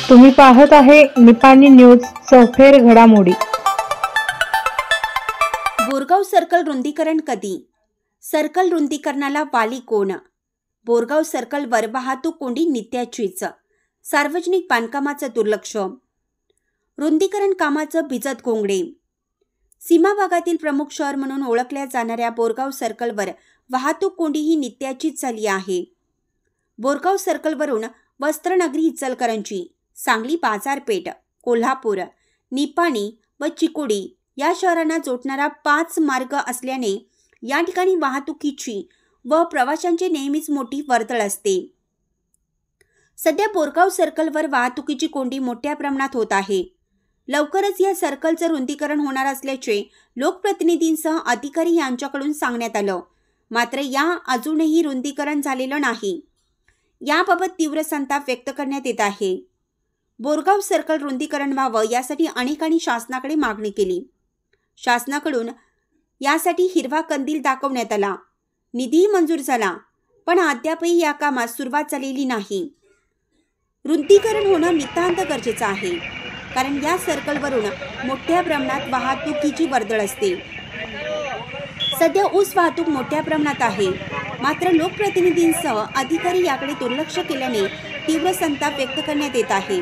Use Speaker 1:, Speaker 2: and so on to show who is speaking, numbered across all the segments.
Speaker 1: तुम्ही पाहत आहे निपाणी न्यूज चौफेर घडामोडी।
Speaker 2: बोरगाव सर्कल रुंदीकरण कधी? सर्कल रुंदीकरणाला वाली कोण? बोरगाव सर्कलवर वाहतूक कोंडी नित्याचीच, सार्वजनिक बांधकामाचं दुर्लक्ष, रुंदीकरण कामाचं भिजत घोंगडे। सीमा भागातील प्रमुख शहर म्हणून ओळखल्या जाणाऱ्या बोरगाव सर्कलवर वाहतूक कोंडी ही नित्याचीच झाली आहे। बोरगाव सर्कलवरून वस्त्रनगरी इचलकरंजी, सांगली बाजारपेठ, कोल्हापूर, निपाणी व चिकोडी या शहरांना जोडणारा 5 मार्ग असल्याने या ठिकाणी वाहतुकीची व प्रवाशांची नेहमीच मोठी वर्दळ असते। सध्या बोरगाव सर्कलवर वाहतुकीची कोंडी मोठ्या प्रमाणात होत आहे। लवकरच या सर्कलचं रुंदीकरण होणार असल्याचे लोकप्रतिनिधींसह अधिकारी यांच्याकडून सांगण्यात आलं, मात्र या अजूनही रुंदीकरण झालेलं नाही। याबाबत तीव्र संताप व्यक्त करण्यात येत आहे। बोरगाव सर्कल रुंदीकरण व्हावं यासाठी अनेकांनी शासनाकडे मागणी केली। शासनाकडून यासाठी हिरवा कंदील दाखवण्यात आला, निधीही मंजूर झाला, पण अद्यापही या कामास सुरुवात झालेली नाही। रुंदीकरण होणं नितांत गरजेचं आहे, कारण या सर्कलवरून मोठ्या प्रमाणात वाहतुकीची वर्दळ असते। सध्या ऊस वाहतूक मोठ्या प्रमाणात आहे, मात्र लोकप्रतिनिधींसह अधिकारी याकडे दुर्लक्ष केल्याने तीव्र संताप व्यक्त करण्यात येत आहे।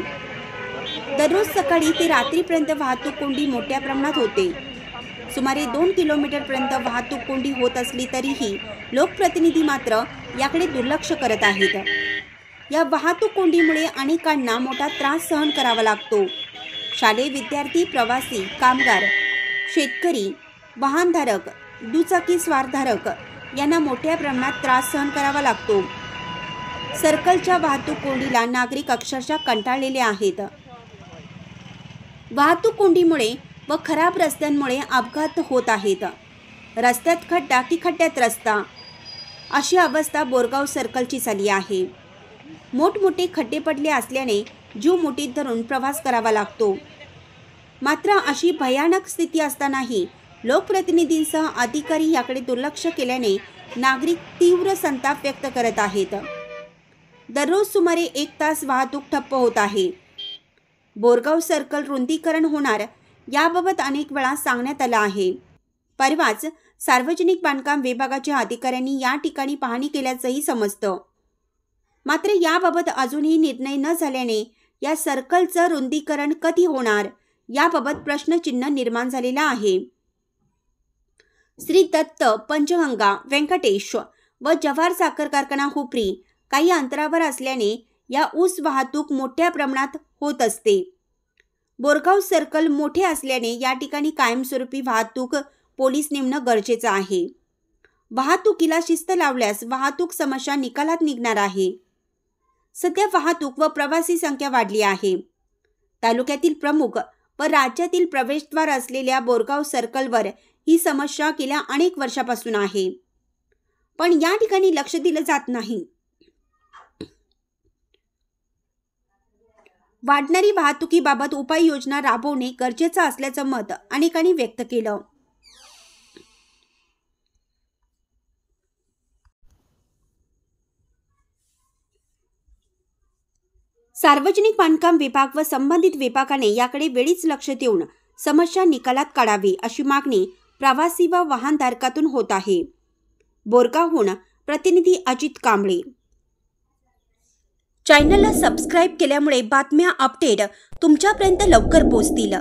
Speaker 2: दररोज सकाळी ते रात्रीपर्यंत वाहतूक कोंडी मोठ्या प्रमाणात होते। सुमारे 2 किलोमीटरपर्यंत वाहतूक कोंडी होत असली तरीही लोकप्रतिनिधी मात्र याकडे दुर्लक्ष करत आहेत। या वाहतूक कोंडीमुळे अनेकांना मोठा त्रास सहन करावा लागतो। शालेय विद्यार्थी, प्रवासी, कामगार, शेतकरी, वाहनधारक, दुचाकी स्वारधारक यांना मोठ्या प्रमाणात त्रास सहन करावा लागतो। सर्कलच्या वाहतूक कोंडीला नागरिक अक्षरशः कंटाळलेले आहेत। वाहतूक कोंडीमुळे व खराब रस्त्यांमुळे अपघात होत आहेत। रस्त्यात खड्डा की खड्ड्यात रस्ता, अशी अवस्था बोरगाव सर्कलची झाली आहे। मोठमोठे खड्डे पडले असल्याने जीव मुठीत धरून प्रवास करावा लागतो। मात्र अशी भयानक स्थिती असतानाही लोकप्रतिनिधींसह अधिकारी याकडे दुर्लक्ष केल्याने नागरिक तीव्र संताप व्यक्त करत आहेत। दररोज सुमारे 1 तास वाहतूक ठप्प होत आहे। बोरगाव सर्कल रुंदीकरण होणार याबाबत अनेक वेळा सांगण्यात आलं आहे। परवाच सार्वजनिक बांधकाम विभागाच्या अधिकाऱ्यांनी या ठिकाणी पाहणी केल्याचंही समजतं, मात्र याबाबत अजूनही निर्णय न झाल्याने या सर्कलचं रुंदीकरण कधी होणार याबाबत प्रश्नचिन्ह निर्माण झालेला आहे। श्री दत्त, पंचगंगा, व्यंकटेश व जव्हार साखर कारखाना हुपरी काही अंतरावर असल्याने या ऊस वाहतूक मोठ्या प्रमाणात होत असते। बोरगाव सर्कल मोठे असल्याने या ठिकाणी कायमस्वरूपी वाहतूक पोलीस नेमणं गरजेचं आहे। वाहतुकीला शिस्त लावल्यास वाहतूक समस्या निकालात निघणार आहे। सध्या वाहतूक व प्रवासी संख्या वाढली आहे। तालुक्यातील प्रमुख व राज्यातील प्रवेशद्वार असलेल्या बोरगाव सर्कलवर ही समस्या गेल्या अनेक वर्षापासून आहे, पण या ठिकाणी लक्ष दिलं जात नाही। वाढणारी वाहतुकीबाबत उपाययोजना राबवणे गरजेचं असल्याचं मत अनेकांनी व्यक्त केलं। सार्वजनिक बांधकाम विभाग व संबंधित विभागाने याकडे वेळीच लक्ष देऊन समस्या निकालात काढावी अशी मागणी प्रवासी व वाहनधारकातून होत आहे। बोरगावहून प्रतिनिधी अजित कांबळे। चॅनलला सबस्क्राइब केल्यामुळे बातम्या अपडेट तुमच्यापर्यंत लवकर पोहोचतील।